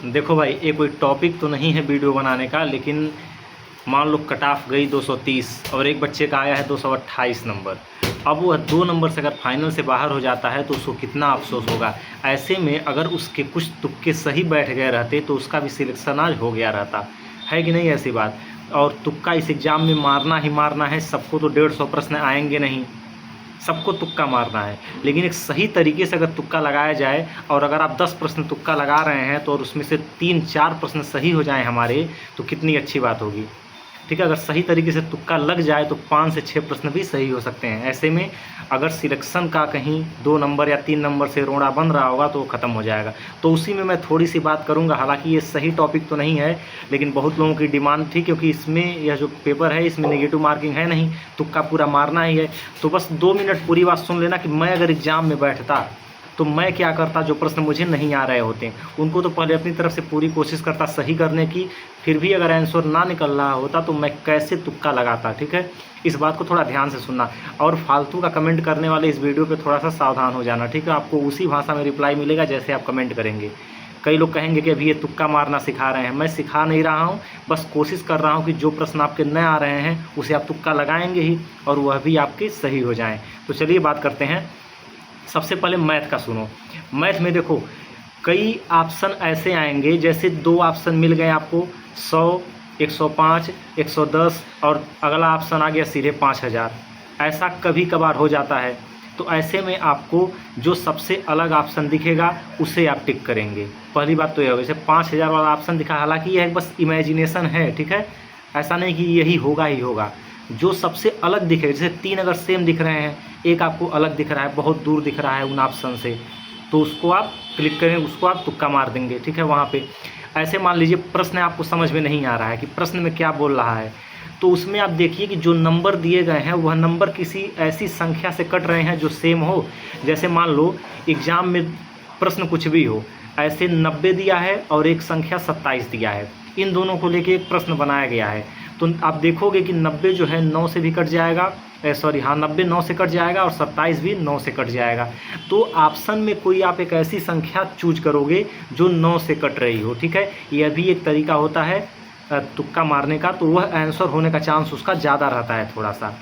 देखो भाई, ये कोई टॉपिक तो नहीं है वीडियो बनाने का, लेकिन मान लो कट ऑफ गई 230 और एक बच्चे का आया है 228 नंबर। अब वह 2 नंबर से अगर फाइनल से बाहर हो जाता है तो उसको कितना अफसोस होगा। ऐसे में अगर उसके कुछ तुक्के सही बैठ गए रहते तो उसका भी सिलेक्शन आज हो गया रहता, है कि नहीं ऐसी बात। और तुक्का इस एग्ज़ाम में मारना ही मारना है। सबको तो 150 प्रश्न आएंगे नहीं, सबको तुक्का मारना है, लेकिन एक सही तरीके से अगर तुक्का लगाया जाए और अगर आप 10 प्रश्न तुक्का लगा रहे हैं तो और उसमें से 3-4 प्रश्न सही हो जाएं हमारे, तो कितनी अच्छी बात होगी। ठीक है, अगर सही तरीके से तुक्का लग जाए तो 5 से 6 प्रश्न भी सही हो सकते हैं। ऐसे में अगर सिलेक्शन का कहीं 2 नंबर या 3 नंबर से रोड़ा बन रहा होगा तो वो ख़त्म हो जाएगा। तो उसी में मैं थोड़ी सी बात करूंगा। हालांकि ये सही टॉपिक तो नहीं है, लेकिन बहुत लोगों की डिमांड थी, क्योंकि इसमें यह जो पेपर है इसमें नेगेटिव मार्किंग है नहीं, तुक्का पूरा मारना ही है। तो बस 2 मिनट पूरी बात सुन लेना कि मैं अगर एग्ज़ाम में बैठता तो मैं क्या करता। जो प्रश्न मुझे नहीं आ रहे होते उनको तो पहले अपनी तरफ से पूरी कोशिश करता सही करने की, फिर भी अगर आंसर ना निकल रहा होता तो मैं कैसे तुक्का लगाता। ठीक है, इस बात को थोड़ा ध्यान से सुनना। और फालतू का कमेंट करने वाले इस वीडियो पे थोड़ा सा सावधान हो जाना। ठीक है, आपको उसी भाषा में रिप्लाई मिलेगा जैसे आप कमेंट करेंगे। कई लोग कहेंगे कि अभी ये तुक्का मारना सिखा रहे हैं। मैं सिखा नहीं रहा हूँ, बस कोशिश कर रहा हूँ कि जो प्रश्न आपके न आ रहे हैं उसे आप तुक्का लगाएंगे ही और वह भी आपके सही हो जाएँ। तो चलिए बात करते हैं। सबसे पहले मैथ का सुनो। मैथ में देखो कई ऑप्शन ऐसे आएंगे, जैसे 2 ऑप्शन मिल गए आपको 100, 105, 110 और अगला ऑप्शन आ गया सीधे 5000। ऐसा कभी कभार हो जाता है। तो ऐसे में आपको जो सबसे अलग ऑप्शन दिखेगा उसे आप टिक करेंगे। पहली बात तो यह होगी, जैसे 5000 वाला ऑप्शन दिखा, हालांकि यह बस इमेजिनेशन है। ठीक है, ऐसा नहीं कि यही होगा ही होगा। जो सबसे अलग दिखे, जैसे 3 अगर सेम दिख रहे हैं, एक आपको अलग दिख रहा है, बहुत दूर दिख रहा है उन ऑप्शन से, तो उसको आप क्लिक करें, उसको आप तुक्का मार देंगे। ठीक है, वहाँ पे ऐसे मान लीजिए प्रश्न आपको समझ में नहीं आ रहा है कि प्रश्न में क्या बोल रहा है, तो उसमें आप देखिए कि जो नंबर दिए गए हैं वह नंबर किसी ऐसी संख्या से कट रहे हैं जो सेम हो। जैसे मान लो एग्ज़ाम में प्रश्न कुछ भी हो, ऐसे 90 दिया है और एक संख्या 27 दिया है, इन दोनों को लेके एक प्रश्न बनाया गया है। तो आप देखोगे कि 90 जो है 9 से भी कट जाएगा, 90 9 से कट जाएगा और 27 भी 9 से कट जाएगा। तो ऑप्शन में कोई आप एक ऐसी संख्या चूज करोगे जो 9 से कट रही हो। ठीक है, यह भी एक तरीका होता है तुक्का मारने का, तो वह आंसर होने का चांस उसका ज़्यादा रहता है थोड़ा सा।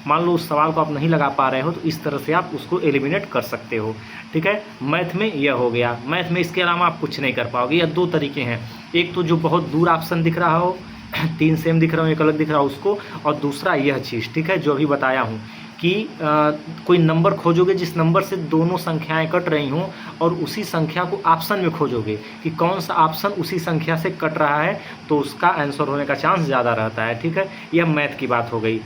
मान लो उस सवाल को आप नहीं लगा पा रहे हो तो इस तरह से आप उसको एलिमिनेट कर सकते हो। ठीक है, मैथ में यह हो गया। मैथ में इसके अलावा आप कुछ नहीं कर पाओगे। यह 2 तरीके हैं, एक तो जो बहुत दूर ऑप्शन दिख रहा हो, 3 सेम दिख रहा हो, एक अलग दिख रहा हो उसको, और दूसरा यह चीज़। ठीक है, जो अभी बताया हूँ कि कोई नंबर खोजोगे जिस नंबर से दोनों संख्याएं कट रही हों और उसी संख्या को ऑप्शन में खोजोगे कि कौन सा ऑप्शन उसी संख्या से कट रहा है, तो उसका आंसर होने का चांस ज़्यादा रहता है। ठीक है, यह मैथ की बात हो गई।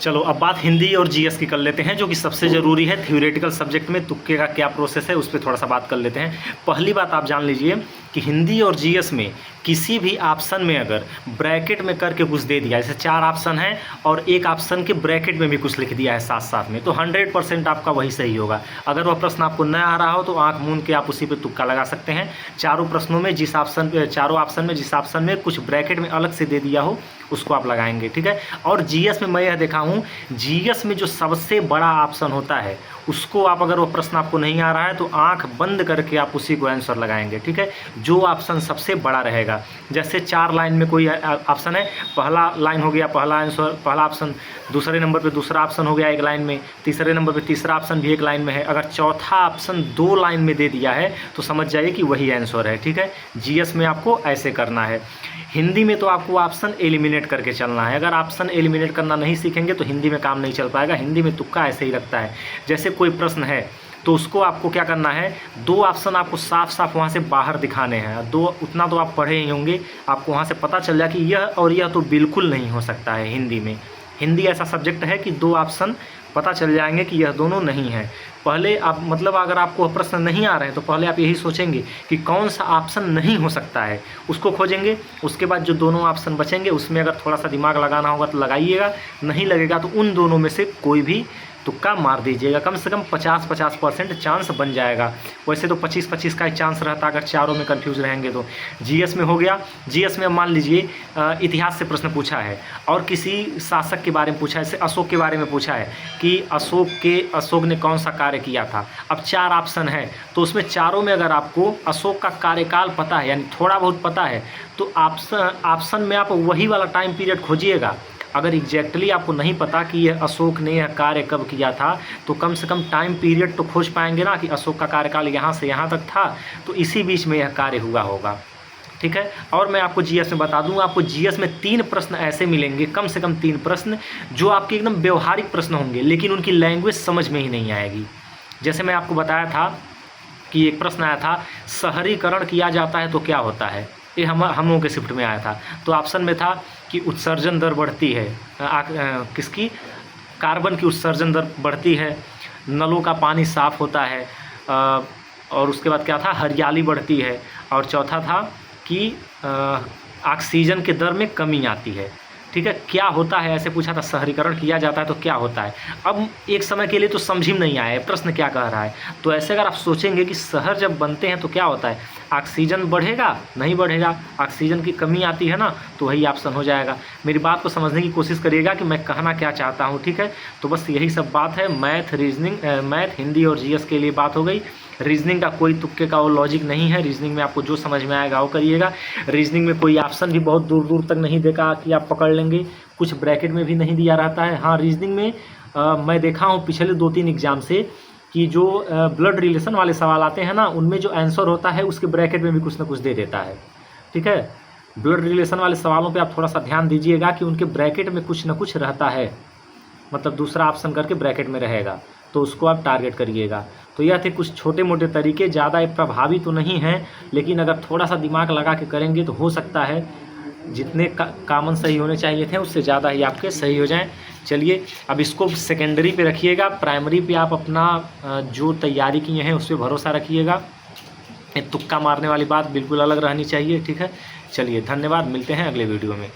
चलो अब बात हिंदी और जीएस की कर लेते हैं, जो कि सबसे ज़रूरी है। थ्योरेटिकल सब्जेक्ट में तुक्के का क्या प्रोसेस है उस पर थोड़ा सा बात कर लेते हैं। पहली बात आप जान लीजिए कि हिंदी और जीएस में किसी भी ऑप्शन में अगर ब्रैकेट में करके कुछ दे दिया, जैसे 4 ऑप्शन है और एक ऑप्शन के ब्रैकेट में भी कुछ लिख दिया है साथ साथ में, तो 100% आपका वही सही होगा। अगर वह प्रश्न आपको न आ रहा हो तो आंख मूंद के आप उसी पे तुक्का लगा सकते हैं। चारों ऑप्शन में जिस ऑप्शन में कुछ ब्रैकेट में अलग से दे दिया हो उसको आप लगाएंगे। ठीक है, और जीएस में मैं यह देखा हूँ, जीएस में जो सबसे बड़ा ऑप्शन होता है उसको आप, अगर वो प्रश्न आपको नहीं आ रहा है तो आंख बंद करके आप उसी को आंसर लगाएंगे। ठीक है, जो ऑप्शन सबसे बड़ा रहेगा। जैसे 4 लाइन में कोई ऑप्शन है, पहला लाइन हो गया पहला आंसर, पहला ऑप्शन, दूसरे नंबर पे दूसरा ऑप्शन हो गया एक लाइन में, तीसरे नंबर पे तीसरा ऑप्शन भी एक लाइन में है। अगर चौथा ऑप्शन 2 लाइन में दे दिया है तो समझ जाइए कि वही आंसर है। ठीक है, जीएस में आपको ऐसे करना है। हिंदी में तो आपको ऑप्शन एलिमिनेट करके चलना है। अगर ऑप्शन एलिमिनेट करना नहीं सीखेंगे तो हिंदी में काम नहीं चल पाएगा। हिंदी में तुक्का ऐसे ही लगता है। जैसे कोई प्रश्न है तो उसको आपको क्या करना है, 2 ऑप्शन आपको साफ साफ वहाँ से बाहर दिखाने हैं। 2 उतना तो आप पढ़े ही होंगे, आपको वहाँ से पता चल जाए कि यह और यह तो बिल्कुल नहीं हो सकता है। हिंदी में, हिंदी ऐसा सब्जेक्ट है कि 2 ऑप्शन पता चल जाएंगे कि यह दोनों नहीं है। पहले आप, मतलब अगर आपको प्रश्न नहीं आ रहे हैं तो पहले आप यही सोचेंगे कि कौन सा ऑप्शन नहीं हो सकता है, उसको खोजेंगे। उसके बाद जो दोनों ऑप्शन बचेंगे उसमें अगर थोड़ा सा दिमाग लगाना होगा तो लगाइएगा, नहीं लगेगा तो उन दोनों में से कोई भी तुक्का मार दीजिएगा, कम से कम 50% चांस बन जाएगा। वैसे तो 25-25 का ही चांस रहता अगर चारों में कंफ्यूज रहेंगे तो। जीएस में हो गया। जीएस में मान लीजिए इतिहास से प्रश्न पूछा है और किसी शासक के बारे में पूछा है, जैसे अशोक के बारे में पूछा है कि अशोक ने कौन सा कार्य किया था। अब 4 ऑप्शन है तो उसमें चारों में अगर आपको अशोक का कार्यकाल पता है, यानी थोड़ा बहुत पता है, तो ऑप्शन में आप वही वाला टाइम पीरियड खोजिएगा। अगर एग्जैक्टली आपको नहीं पता कि यह अशोक ने यह कार्य कब किया था, तो कम से कम टाइम पीरियड तो खोज पाएंगे ना कि अशोक का कार्यकाल यहाँ से यहाँ तक था, तो इसी बीच में यह कार्य हुआ होगा। ठीक है। और मैं आपको जीएस में बता दूं, आपको जीएस में 3 प्रश्न ऐसे मिलेंगे, कम से कम 3 प्रश्न जो आपके एकदम व्यवहारिक प्रश्न होंगे, लेकिन उनकी लैंग्वेज समझ में ही नहीं आएगी। जैसे मैं आपको बताया था कि एक प्रश्न आया था, शहरीकरण किया जाता है तो क्या होता है, ये हम लोगों के शिफ्ट में आया था। तो ऑप्शन में था कि उत्सर्जन दर बढ़ती है, किसकी, कार्बन की उत्सर्जन दर बढ़ती है, नलों का पानी साफ़ होता है, और उसके बाद क्या था, हरियाली बढ़ती है, और चौथा था कि ऑक्सीजन के दर में कमी आती है। ठीक है। क्या होता है ऐसे पूछा था, शहरीकरण किया जाता है तो क्या होता है। अब एक समय के लिए तो समझ ही नहीं आया प्रश्न क्या कह रहा है, तो ऐसे अगर आप सोचेंगे कि शहर जब बनते हैं तो क्या होता है, ऑक्सीजन बढ़ेगा, नहीं बढ़ेगा, ऑक्सीजन की कमी आती है ना, तो वही ऑप्शन हो जाएगा। मेरी बात को समझने की कोशिश करिएगा कि मैं कहना क्या चाहता हूँ। ठीक है। तो बस यही सब बात है। मैथ, हिंदी और जीएस के लिए बात हो गई। रीजनिंग का कोई तुक्के का वो लॉजिक नहीं है। रीजनिंग में आपको जो समझ में आएगा वो करिएगा। रीजनिंग में कोई ऑप्शन भी बहुत दूर दूर तक नहीं देखा कि आप पकड़ लेंगे, कुछ ब्रैकेट में भी नहीं दिया रहता है। हाँ, रीजनिंग में मैं देखा हूँ पिछले 2-3 एग्जाम से कि जो ब्लड रिलेशन वाले सवाल आते हैं ना, उनमें जो आंसर होता है उसके ब्रैकेट में भी कुछ ना कुछ दे देता है। ठीक है। ब्लड रिलेशन वाले सवालों पे आप थोड़ा सा ध्यान दीजिएगा कि उनके ब्रैकेट में कुछ ना कुछ रहता है, मतलब दूसरा ऑप्शन करके ब्रैकेट में रहेगा, तो उसको आप टारगेट करिएगा। तो यह थे कुछ छोटे मोटे तरीके, ज़्यादा प्रभावी तो नहीं हैं, लेकिन अगर थोड़ा सा दिमाग लगा के करेंगे तो हो सकता है जितने कामन सही होने चाहिए थे उससे ज़्यादा ही आपके सही हो जाएं। चलिए, अब इसको सेकेंडरी पे रखिएगा, प्राइमरी पे आप अपना जो तैयारी किए हैं उस पर भरोसा रखिएगा। तुक्का मारने वाली बात बिल्कुल अलग रहनी चाहिए। ठीक है। चलिए, धन्यवाद, मिलते हैं अगले वीडियो में।